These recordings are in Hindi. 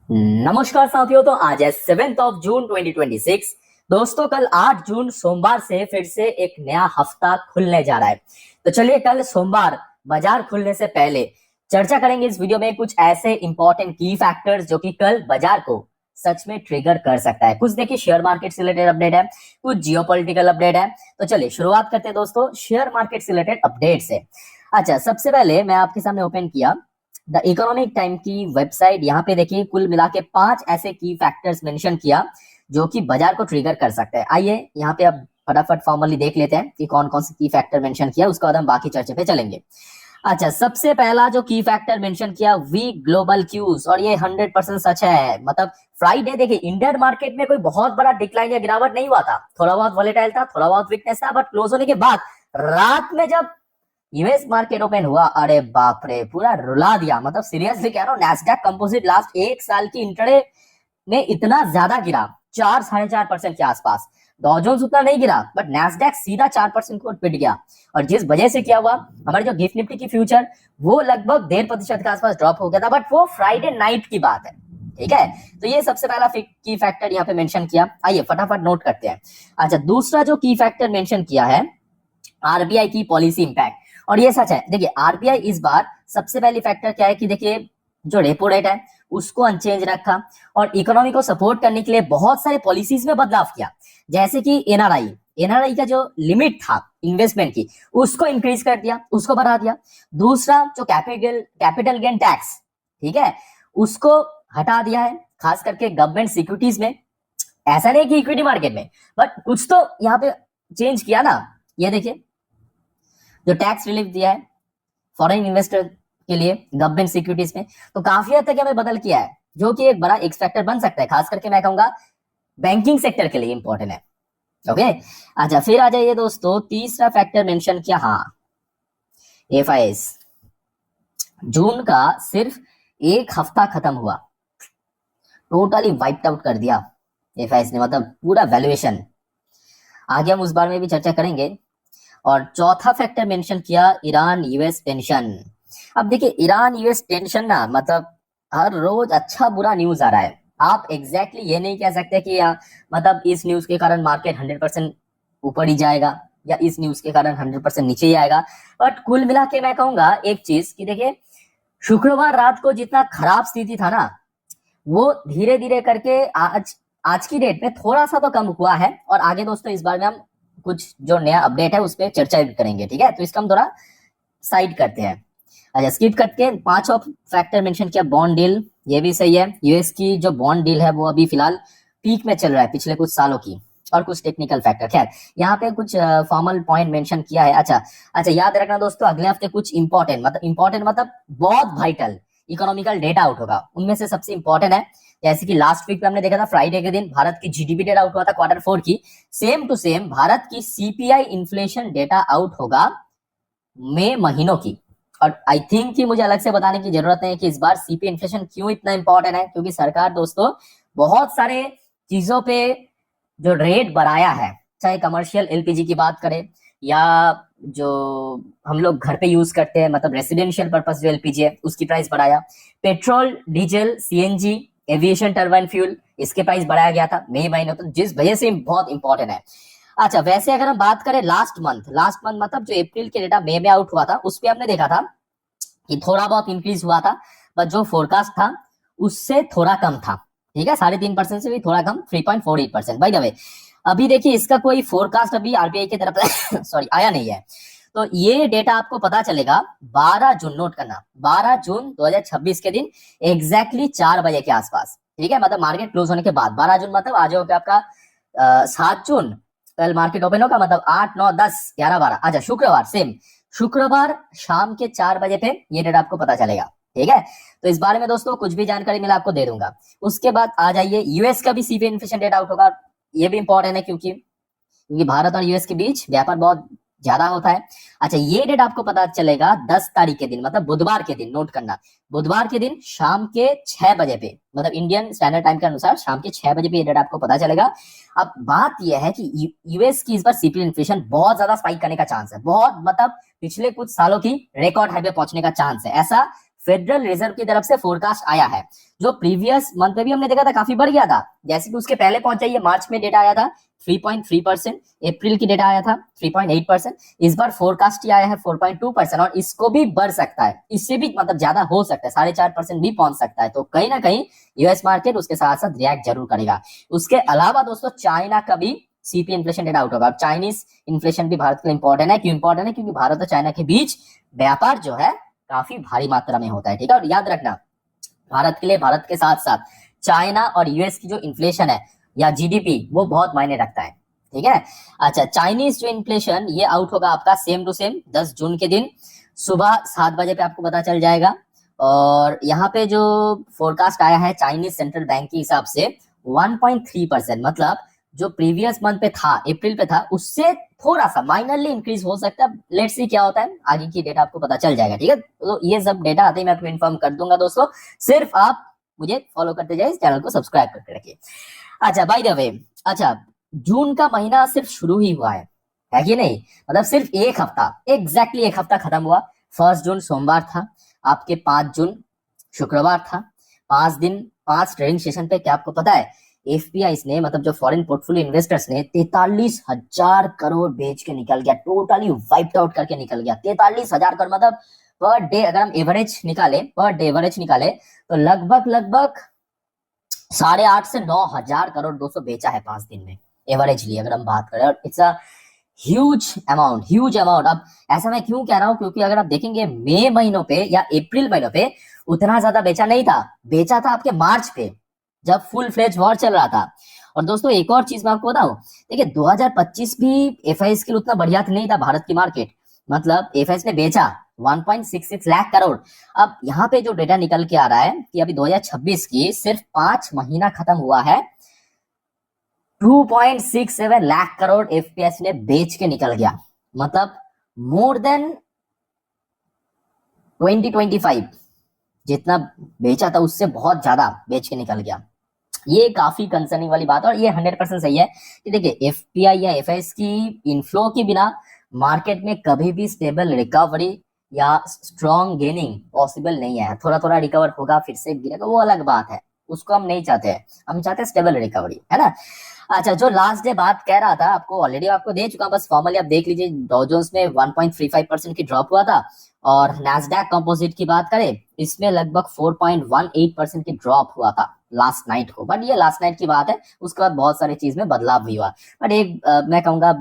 नमस्कार साथियों। तो आज है 7 जून 2026। दोस्तों कल 8 जून सोमवार से फिर से एक नया हफ्ता खुलने जा रहा है। तो चलिए कल सोमवार बाजार खुलने से पहले चर्चा करेंगे इस वीडियो में कुछ ऐसे इंपॉर्टेंट की फैक्टर्स जो कि कल बाजार को सच में ट्रिगर कर सकता है। कुछ देखिए शेयर मार्केट से रिलेटेड अपडेट है, कुछ जियोपॉलिटिकल अपडेट है। तो चलिए शुरुआत करते हैं दोस्तों शेयर मार्केट से रिलेटेड अपडेट से। अच्छा, सबसे पहले मैं आपके सामने ओपन किया द इकोनॉमिक टाइम की वेबसाइट। यहाँ पे देखिए कुल मिला के 5 ऐसे की फैक्टर्स मेंशन किया जो कि बाजार को ट्रिगर कर सकते हैं। आइए यहाँ पे अब फटाफट फॉर्मली देख लेते हैं कि कौन कौन से की फैक्टर मेंशन किया, उसके बाद हम बाकी चर्चे पे चलेंगे। अच्छा, सबसे पहला जो की फैक्टर मेंशन किया वीक ग्लोबल क्यूज, और ये 100% सच है। मतलब फ्राइडे देखिए इंडियन मार्केट में कोई बहुत बड़ा डिक्लाइन या गिरावट नहीं हुआ था, थोड़ा बहुत वॉलेटाइल था, थोड़ा बहुत वीकनेस था, बट क्लोज होने के बाद रात में जब यूएस मार्केट ओपन हुआ, अरे बाप रे, पूरा रुला दिया। मतलब सीरियसली कह रहा हूँ, नैस्डैक कंपोजिट लास्ट एक साल की इंट्राडे में इतना ज्यादा गिरा, 4-4.5% के आसपास। डॉ जोन्स उतना नहीं गिरा, बट नैस्डैक सीधा 4% को पिट गया। और जिस वजह से क्या हुआ, हमारे जो गिफ्ट निफ्टी की फ्यूचर वो लगभग 1.5% के आसपास ड्रॉप हो गया था, बट वो फ्राइडे नाइट की बात है। ठीक है, तो ये सबसे पहला की फैक्टर यहाँ पे मेंशन किया। आइए फटाफट नोट करते हैं। अच्छा, दूसरा जो की फैक्टर मेंशन किया है आरबीआई की पॉलिसी इंपैक्ट, और ये सच है। देखिए आरबीआई इस बार सबसे पहली फैक्टर क्या है कि देखिए जो रेपो रेट है उसको अनचेंज रखा, और इकोनॉमी को सपोर्ट करने के लिए बहुत सारे पॉलिसीज में बदलाव किया। जैसे कि एनआरआई का जो लिमिट था इन्वेस्टमेंट की उसको इंक्रीज कर दिया, उसको बढ़ा दिया। दूसरा जो कैपिटल गेन टैक्स, ठीक है, उसको हटा दिया है, खास करके गवर्नमेंट सिक्योरिटीज में। ऐसा नहीं कि इक्विटी मार्केट में, बट कुछ तो यहाँ पे चेंज किया ना। ये देखिए जो टैक्स रिलीफ दिया है फॉरेन इन्वेस्टर के लिए गवर्नमेंट सिक्योरिटीज में, तो काफी हद तक हमें बदल किया है, जो कि एक बड़ा एक्स फैक्टर बन सकता है, खास करके मैं कहूंगा बैंकिंग सेक्टर के लिए इंपॉर्टेंट है। ओके, अच्छा फिर आ जाइए दोस्तों, तीसरा फैक्टर मेंशन किया, हाँ, एफआईएस। जून का सिर्फ एक हफ्ता खत्म हुआ, टोटली वाइप्ड आउट कर दिया एफआईएस ने, मतलब पूरा वैल्यूएशन। आगे हम उस बारे में भी चर्चा करेंगे। और चौथा फैक्टर मेंशन किया ईरान यूएस टेंशन। अब देखिए ईरान यूएस टेंशन ना, मतलब हर रोज अच्छा बुरा न्यूज आ रहा है। आप एग्जैक्टली ये नहीं कह सकते कि मतलब इस न्यूज के कारण मार्केट 100% ऊपर ही जाएगा या इस न्यूज के कारण 100% नीचे ही आएगा। बट कुल मिला के मैं कहूंगा एक चीज कि देखिए शुक्रवार रात को जितना खराब स्थिति था ना, वो धीरे धीरे करके आज की डेट में थोड़ा सा तो कम हुआ है। और आगे दोस्तों इस बार में हम कुछ जो नया अपडेट है उस पर चर्चा भी करेंगे। ठीक है, तो इसका हम थोड़ा साइड करते हैं। अच्छा, स्किप करके पांचवा फैक्टर मेंशन किया बॉन्ड डील, ये भी सही है। यूएस की जो बॉन्ड डील है वो अभी फिलहाल पीक में चल रहा है पिछले कुछ सालों की। और कुछ टेक्निकल फैक्टर, खैर यहाँ पे कुछ फॉर्मल पॉइंट मेंशन किया है। अच्छा याद रखना दोस्तों, अगले हफ्ते कुछ इंपॉर्टेंट मतलब बहुत वाइटल इकोनॉमिकल डेटा आउट होगा। उनमें से सबसे इंपॉर्टेंट है, जैसे कि लास्ट वीक पे हमने देखा था फ्राइडे के दिन भारत की जीडीपी डेटा आउट हुआ था Q4 की। सेम टू सेम भारत की सीपीआई इन्फ्लेशन डेटा आउट होगा मई महीनों की। और आई थिंक कि मुझे अलग से बताने की जरूरत नहीं है कि इस बार सीपीआई इन्फ्लेशन क्यों इतना इंपॉर्टेंट है, क्योंकि सरकार दोस्तों बहुत सारे चीजों पे जो रेट बढ़ाया है, चाहे कमर्शियल एलपीजी की बात करें या जो हम लोग घर पे यूज करते हैं, मतलब रेसिडेंशियल पर्पस जो एलपीजी है उसकी प्राइस बढ़ाया। Petrol, diesel, CNG, aviation turbine fuel, इसके प्राइस बढ़ाया गया था मई महीने, तो जिस वजह से बहुत इंपॉर्टेंट है। अच्छा, वैसे अगर हम बात करें लास्ट मंथ मतलब जो अप्रैल के डेटा मई में आउट हुआ था, उस पर हमने देखा था कि थोड़ा बहुत इंक्रीज हुआ था, पर जो फोरकास्ट था उससे थोड़ा कम था। ठीक है, 3.5% से भी थोड़ा कम, 3.48%। बाय द वे अभी देखिए इसका कोई फोरकास्ट अभी आरबीआई की तरफ सॉरी आया नहीं है। तो ये डेटा आपको पता चलेगा 12 जून, नोट करना 12 जून 2026 के दिन एग्जैक्टली 4 बजे के आसपास। ठीक है, मतलब मार्केट क्लोज होने के बाद 12 जून मतलब आज हो गया आपका 7 जून, कल मार्केट ओपन होगा, मतलब 8, 9, 10, 11, 12। अच्छा शुक्रवार, सेम शुक्रवार शाम के 4 बजे पे ये डेटा आपको पता चलेगा। ठीक है, तो इस बारे में दोस्तों कुछ भी जानकारी मिला आपको दे दूंगा। उसके बाद आ जाइए यूएस का भी सीपीआई इन्फ्लेशन डेटा आउट होगा। ये भी इंपॉर्टेंट है क्योंकि भारत और यूएस के बीच व्यापार बहुत ज्यादा होता है। अच्छा, ये डेट आपको पता चलेगा 10 तारीख के दिन, मतलब बुधवार के दिन, नोट करना बुधवार के दिन शाम के 6 बजे पे, मतलब इंडियन स्टैंडर्ड टाइम के अनुसार शाम के 6 बजे पे ये डेट आपको पता चलेगा। अब बात यह है कि यूएस की इस बार सीपीआई इन्फ्लेशन बहुत ज्यादा स्पाइक करने का चांस है, बहुत, मतलब पिछले कुछ सालों की रिकॉर्ड हाई पे पहुंचने का चांस है, ऐसा फेडरल रिजर्व की तरफ से फोरकास्ट आया है, जो प्रीवियस मंथ में भी हमने देखा था काफी बढ़ गया था, जैसे कि उसके पहले पहुंच जाइए, मार्च में डेटा आया था 3.3%, अप्रैल की डेटा आया था 3.8%, इस बार फोरकास्ट ही आया है 4.2%, और इसको भी बढ़ सकता है, इससे भी मतलब ज्यादा हो सकता है, 4.5% भी पहुंच सकता है। तो कहीं ना कहीं यूएस मार्केट उसके साथ साथ रिएक्ट जरूर करेगा। उसके अलावा दोस्तों चाइना का भी सीपी इन्फ्लेशन डेटा आउट होगा। अब चाइनीज इन्फ्लेशन भी भारत के लिए इंपॉर्टेंट है। क्यों इंपॉर्टेंट है? क्योंकि भारत और चाइना के बीच व्यापार जो है काफी भारी मात्रा में होता है, ठीक है। और याद रखना, भारत के लिए, भारत के साथ साथ चाइना और यूएस की जो इन्फ्लेशन है या जीडीपी, वो बहुत मायने रखता है, ठीक है। अच्छा, चाइनीज जो इन्फ्लेशन ये आउट होगा आपका सेम टू सेम 10 जून के दिन सुबह 7 बजे पे आपको पता चल जाएगा। और यहाँ पे जो फोरकास्ट आया है चाइनीज सेंट्रल बैंक के हिसाब से 1.3%, मतलब जो प्रीवियस मंथ पे था, अप्रैल पे था, उससे थोड़ा सा माइनरली इंक्रीज हो सकता है। लेट्स सी क्या होता है, आगे की डेटा आपको पता चल जाएगा, ठीक है। तो ये सब डेटा आते ही मैं आपको इन्फॉर्म कर दूंगा दोस्तों, सिर्फ आप मुझे फॉलो करते जाइए, इस चैनल को सब्सक्राइब करके रखिए। अच्छा, बाय द वे, अच्छा जून का महीना सिर्फ शुरू ही हुआ है कि नहीं? मतलब सिर्फ एक हफ्ता, एग्जैक्टली एक हफ्ता खत्म हुआ। 1 जून सोमवार था, आपके 5 जून शुक्रवार था। 5 दिन 5 ट्रेडिंग सेशन पे, क्या आपको पता है एफपीआई ने, मतलब जो फॉरेन पोर्टफोलियो इन्वेस्टर्स ने 43,000 करोड़ बेच के निकल गया, टोटली वाइप्ड आउट करके निकल गया। 43,000 करोड़, मतलब पर डे अगर हम एवरेज निकाले, पर डे एवरेज निकाले तो लगभग 8,500 से 9,000 करोड़ दोस्तों बेचा है 5 दिन में, एवरेजली अगर हम बात करें। और it's a huge amount, huge amount. अब ऐसा मैं क्यों कह रहा हूं? क्योंकि अगर आप देखेंगे मई महीनों पे या अप्रैल महीनों पे उतना ज्यादा बेचा नहीं था, बेचा था आपके मार्च पे, जब फुल फ्लेज वॉर चल रहा था। और दोस्तों एक और चीज मैं आपको बताऊं, देखिए 2025 भी एफआईएस के लिए उतना बढ़िया नहीं था भारत की मार्केट, मतलब एफआईएस ने बेचा 1.66 लाख करोड़। अब यहाँ पे जो डेटा निकल के आ रहा है कि अभी 2026 की सिर्फ 5 महीना खत्म हुआ है, 2.67 लाख करोड़ एफपीएस ने बेच के निकल गया, मतलब मोर देन 2025 जितना बेचा था उससे बहुत ज्यादा बेच के निकल गया। ये काफी कंसर्निंग वाली बात है, और ये 100% सही है कि देखिए एफपीआई या एफआईएस की इनफ्लो के बिना मार्केट में कभी भी स्टेबल रिकवरी या स्ट्रॉन्ग गेनिंग पॉसिबल नहीं है। थोड़ा थोड़ा रिकवर होगा, फिर से गिरेगा, वो अलग बात है, उसको हम नहीं चाहते हैं, हम चाहते हैं स्टेबल रिकवरी, है ना। अच्छा, जो लास्ट डे बात कह रहा था आपको, ऑलरेडी आपको दे चुका, बस फॉर्मली आप देख लीजिए। डॉ जोन्स में 1.35% की ड्रॉप हुआ था, और नैस्डैक कंपोजिट की बात करें, इसमें लगभग 4.18% की ड्रॉप हुआ था लास्ट नाइट को। बट ये लास्ट नाइट की बात है, उसके बाद बहुत सारी चीज में बदलाव भी हुआ। बट एक मैं कहूंगा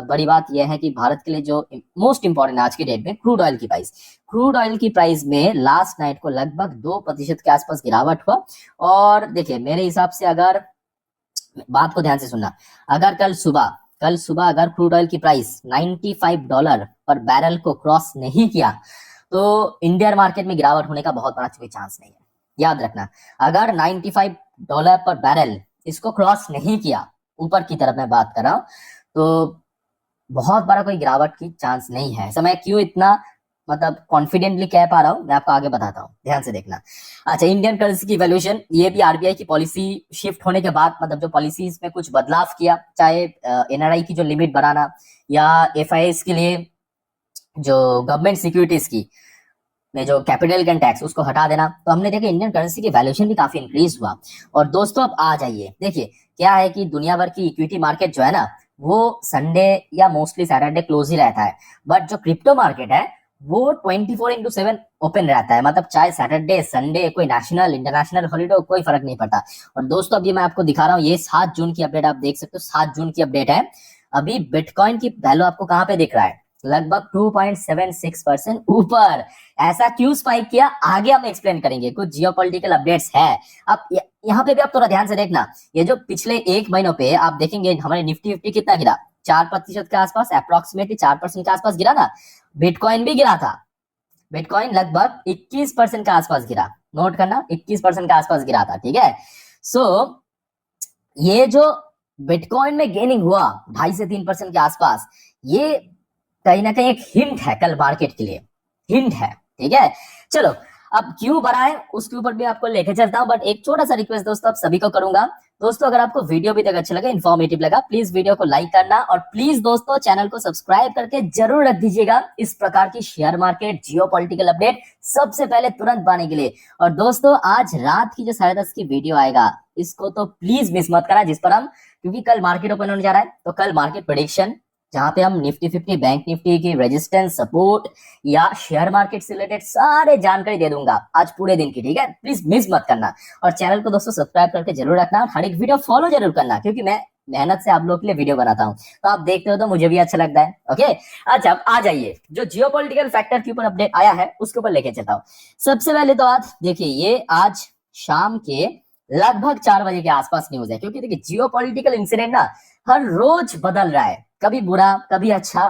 बड़ी बात यह है कि भारत के लिए जो मोस्ट इंपॉर्टेंट आज की डेट में क्रूड ऑयल की प्राइस, क्रूड ऑयल की प्राइस में लास्ट नाइट को लगभग 2% के आसपास गिरावट हुआ। और देखिए मेरे हिसाब से, अगर बात को ध्यान से सुनना, अगर कल सुबह अगर क्रूड ऑयल की प्राइस $95 पर बैरल को क्रॉस नहीं किया, तो इंडियन मार्केट में गिरावट होने का बहुत बड़ा कोई चांस नहीं है। याद रखना, अगर $95 पर बैरल इसको क्रॉस नहीं किया, ऊपर की तरफ मैं बात कर रहा हूं, तो बहुत बड़ा कोई गिरावट की चांस नहीं है। ऐसा मैं क्यों इतना मतलब कॉन्फिडेंटली कह पा रहा हूं, मैं आपको आगे बताता हूं, ध्यान से देखना। अच्छा, इंडियन करेंसी की वैल्यूएशन, ये भी आरबीआई की पॉलिसी शिफ्ट होने के बाद, मतलब जो पॉलिसीज में कुछ बदलाव किया, चाहे एनआरआई की जो लिमिट बढ़ाना, या एफआईएस के लिए जो गवर्नमेंट सिक्योरिटीज की में जो कैपिटल गेन टैक्स उसको हटा देना, तो हमने देखा इंडियन करेंसी की वैल्यूएशन भी काफी इंक्रीज हुआ। और दोस्तों अब आ जाइए, देखिए क्या है कि दुनिया भर की इक्विटी मार्केट जो है ना, वो संडे या मोस्टली सैटरडे क्लोज ही रहता है, बट जो क्रिप्टो मार्केट है वो 24/7 ओपन रहता है, मतलब चाहे सैटरडे संडे, कोई नेशनल इंटरनेशनल हॉलीडे, कोई फर्क नहीं पड़ता। और दोस्तों अभी मैं आपको दिखा रहा हूँ, ये 7 जून की अपडेट आप देख सकते हो, 7 जून की अपडेट है। अभी बिटकॉइन की वैल्यू आपको कहां पे दिख रहा है? लगभग 2.76% ऊपर। ऐसा क्यों स्पाइक किया, आगे हम एक्सप्लेन करेंगे, कुछ जियोपॉलिटिकल अपडेट्स है। अब यहाँ पे भी आप थोड़ा ध्यान से देखना, ये जो पिछले 1 महीनों पे आप देखेंगे हमारे निफ्टी कितना गिरा, 4% के आसपास, अप्रोक्सीमेटली 4% के आसपास गिरा ना। बिटकॉइन भी गिरा था, बिटकॉइन लगभग 21% के आसपास गिरा, नोट करना 21% के आसपास गिरा था, ठीक है। सो ये जो बिटकॉइन में गेनिंग हुआ 2.5 से 3% के आसपास, ये कहीं ना कहीं एक हिंट है कल मार्केट के लिए, हिंट है, ठीक है। चलो अब क्यों बढ़ा है उसके ऊपर भी आपको लेके चलता हूं, बट एक छोटा सा रिक्वेस्ट दोस्तों आप सभी को करूंगा, दोस्तों अगर आपको वीडियो भी तक अच्छा लगा, इन्फॉर्मेटिव लगा, प्लीज वीडियो को लाइक करना और प्लीज दोस्तों चैनल को सब्सक्राइब करके जरूर रख दीजिएगा इस प्रकार की शेयर मार्केट जियो पॉलिटिकल अपडेट सबसे पहले तुरंत पाने के लिए। और दोस्तों आज रात की जो 10:30 की वीडियो आएगा इसको तो प्लीज मिस मत करना, जिस पर हम, क्योंकि कल मार्केट ओपन होने जा रहा है तो कल मार्केट प्रेडिक्शन जहां पे हम निफ्टी 50 बैंक निफ्टी की रेजिस्टेंस सपोर्ट या शेयर मार्केट से रिलेटेड सारे जानकारी दे दूंगा आज पूरे दिन की, ठीक है। प्लीज मिस मत करना और चैनल को दोस्तों सब्सक्राइब करके जरूर रखना और हर एक वीडियो फॉलो जरूर करना, क्योंकि मैं मेहनत से आप लोग के लिए वीडियो बनाता हूं तो आप देखते हो तो मुझे भी अच्छा लगता है। ओके अच्छा अब आ जाइए, जो जियोपॉलिटिकल फैक्टर के ऊपर अपडेट आया है उसके ऊपर लेके चलता हूं। सबसे पहले तो आज देखिए, ये आज शाम के लगभग 4 बजे के आसपास न्यूज है, क्योंकि देखिए जियोपॉलिटिकल इंसिडेंट ना हर रोज बदल रहा है, कभी बुरा कभी अच्छा।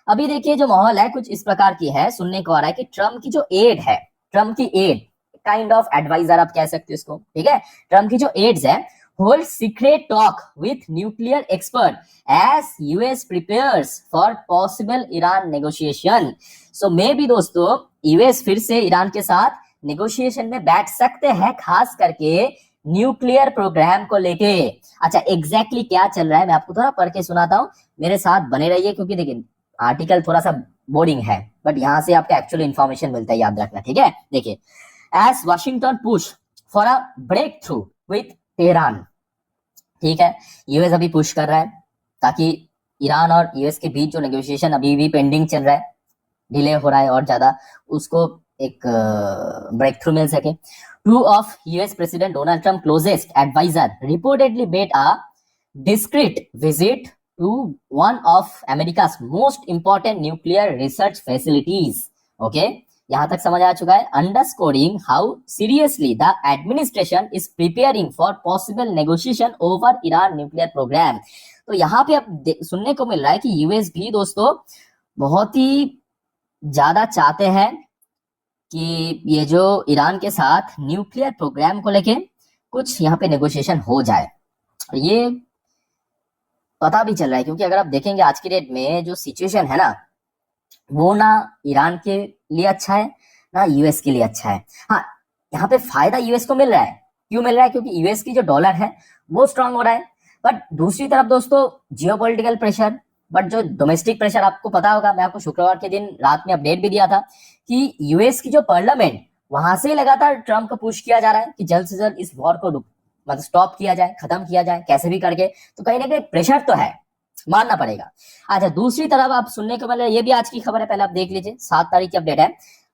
अभी देखिए जो माहौल है कुछ इस प्रकार की है, सुनने को आ रहा है कि ट्रम्प की जो एड है, ट्रम्प की एड काइंड ऑफ एडवाइजर आप कह सकते हो इसको, ठीक है। ट्रम्प की जो एड्स है hold secret talk with nuclear expert as US prepares for possible Iran negotiation. So maybe बी दोस्तों यूएस फिर से ईरान के साथ नेगोशिएशन में बैठ सकते हैं, खास करके न्यूक्लियर प्रोग्राम को लेके। अच्छा एग्जैक्टली क्या चल रहा है मैं आपको थोड़ा पढ़ के सुनाता हूँ, मेरे साथ बने रहिए, क्योंकि देखिए आर्टिकल थोड़ा सा बोरिंग है बट यहाँ से आपका एक्चुअल इंफॉर्मेशन मिलता है, याद रखना, ठीक है। देखिए, as Washington push for a breakthrough with Tehran, ठीक है, यूएस अभी पुश कर रहा है ताकि ईरान और यूएस के बीच जो नेगोशिएशन अभी भी पेंडिंग चल रहा है, डिले हो रहा है और ज्यादा, उसको एक ब्रेक थ्रू मिल सके। Two of US President Donald Trump closest advisor reportedly made a discreet visit to one of America's most important nuclear research facilities. Okay, यहाँ तक समझ आ चुका है, underscoring how seriously the administration is preparing for possible negotiation over Iran nuclear program. तो यहाँ पे अब सुनने को मिल रहा है कि यूएस भी दोस्तों बहुत ही ज्यादा चाहते हैं कि ये जो ईरान के साथ न्यूक्लियर प्रोग्राम को लेके कुछ यहाँ पे नेगोशिएशन हो जाए। ये पता भी चल रहा है क्योंकि अगर आप देखेंगे आज की डेट में जो सिचुएशन है ना, वो ना ईरान के लिए अच्छा है ना यूएस के लिए अच्छा है। हाँ, यहाँ पे फायदा यूएस को मिल रहा है, क्यों मिल रहा है? क्योंकि यूएस की जो डॉलर है वो स्ट्रांग हो रहा है। बट दूसरी तरफ दोस्तों जियोपॉलिटिकल प्रेशर, बट जो डोमेस्टिक प्रेशर आपको पता होगा, मैं आपको शुक्रवार के दिन रात में अपडेट भी दिया था कि यूएस की जो पार्लियामेंट, वहां से लगातार ट्रम्प को पुश किया जा रहा है कि जल्द से जल्द इस वॉर को मतलब स्टॉप किया जाए, खत्म किया जाए कैसे भी करके। तो कहीं ना कहीं प्रेशर तो है, मानना पड़ेगा। अच्छा दूसरी तरफ आप सुनने को मिल रहा है, ये भी आज की खबर है, पहले आप देख लीजिए, 7 तारीख की अपडेट है।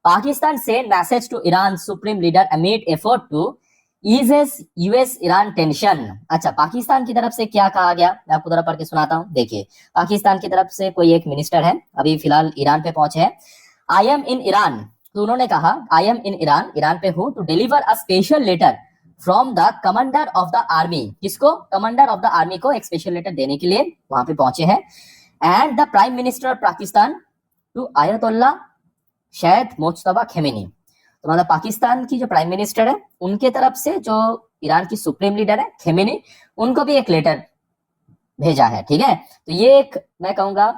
Pakistan send message to Iran supreme leader amid effort to eases US Iran tension. अच्छा पाकिस्तान की तरफ से क्या कहा गया, मैं आपको जरा पढ़ के सुनाता हूँ। देखिए, पाकिस्तान की तरफ से कोई एक मिनिस्टर है, अभी फिलहाल ईरान पे पहुंचे हैं। आई एम इन ईरान, तो उन्होंने कहा I am in Iran, Iran पे हूं, to deliver a special letter from the commander of the army. किसको? कमांडर ऑफ द आर्मी को एक स्पेशल लेटर देने के लिए वहां पे पहुंचे हैं। And the prime minister of Pakistan to Ayatollah Sayyid Mojtaba Khamenei. तो मतलब पाकिस्तान की जो प्राइम मिनिस्टर है उनके तरफ से जो ईरान की सुप्रीम लीडर है खेमेनी, उनको भी एक लेटर भेजा है, ठीक है। तो ये एक मैं कहूंगा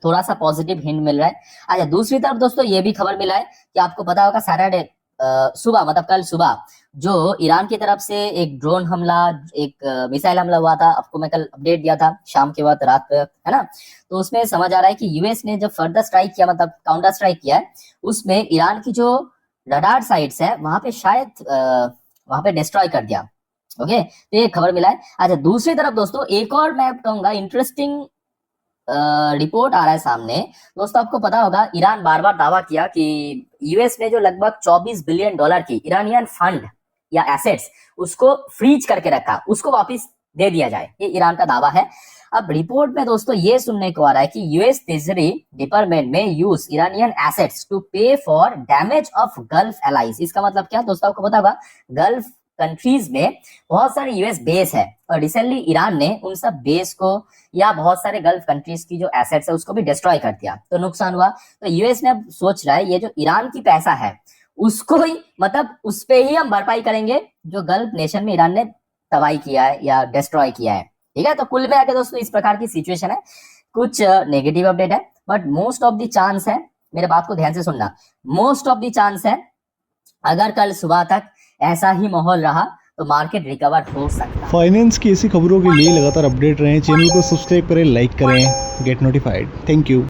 थोड़ा सा पॉजिटिव हिंट मिल रहा है। अच्छा दूसरी तरफ दोस्तों ये भी खबर मिला है कि आपको पता होगा सैटरडे सुबह, मतलब कल सुबह जो ईरान की तरफ से एक ड्रोन हमला, एक मिसाइल हमला हुआ था, आपको मैं कल अपडेट दिया था शाम के वक्त, रात पे, है ना। तो उसमें समझ आ रहा है कि यूएस ने जब फर्दर स्ट्राइक किया, मतलब काउंटर स्ट्राइक किया है, उसमें ईरान की जो रडार साइट्स है वहां पे शायद वहां पे डिस्ट्रॉय कर दिया। ओके, तो ये खबर मिला है। अच्छा दूसरी तरफ दोस्तों एक और मैं कहूंगा इंटरेस्टिंग रिपोर्ट आ रहा है सामने। दोस्तों आपको पता होगा ईरान बार बार दावा किया कि यूएस ने जो लगभग 24 बिलियन डॉलर की ईरानियन फंड या एसेट्स उसको फ्रीज करके रखा, उसको वापस दे दिया जाए, ये ईरान का दावा है। अब रिपोर्ट में दोस्तों ये सुनने को आ रहा है कि यूएस ट्रेजरी डिपार्टमेंट में यूज ईरानियन एसेट्स टू पे for damage of gulf allies. इसका मतलब क्या दोस्तों आपको पता होगा, गल्फ कंट्रीज में बहुत सारे यूएस बेस है और रिसेंटली ईरान ने उन सब बेस को या बहुत सारे गल्फ कंट्रीज की जो एसेट्स है उसको भी डिस्ट्रॉय कर दिया, तो नुकसान हुआ। तो यूएस ने अब सोच रहा है ये जो ईरान की पैसा है उसको ही, मतलब उस पे ही हम भरपाई करेंगे जो गल्फ नेशन में ईरान ने तबाही किया है या डिस्ट्रॉय किया है, ठीक है। तो कुल में आके दोस्तों इस प्रकार की सिचुएशन है, कुछ नेगेटिव अपडेट है but most of the chance है, मेरे बात को ध्यान से सुनना, मोस्ट ऑफ द चांस है अगर कल सुबह तक ऐसा ही माहौल रहा तो मार्केट रिकवर हो सकता है। फाइनेंस की ऐसी खबरों के लिए लगातार अपडेट रहें, चैनल को सब्सक्राइब करें, लाइक करें, गेट नोटिफाइड। Thank you.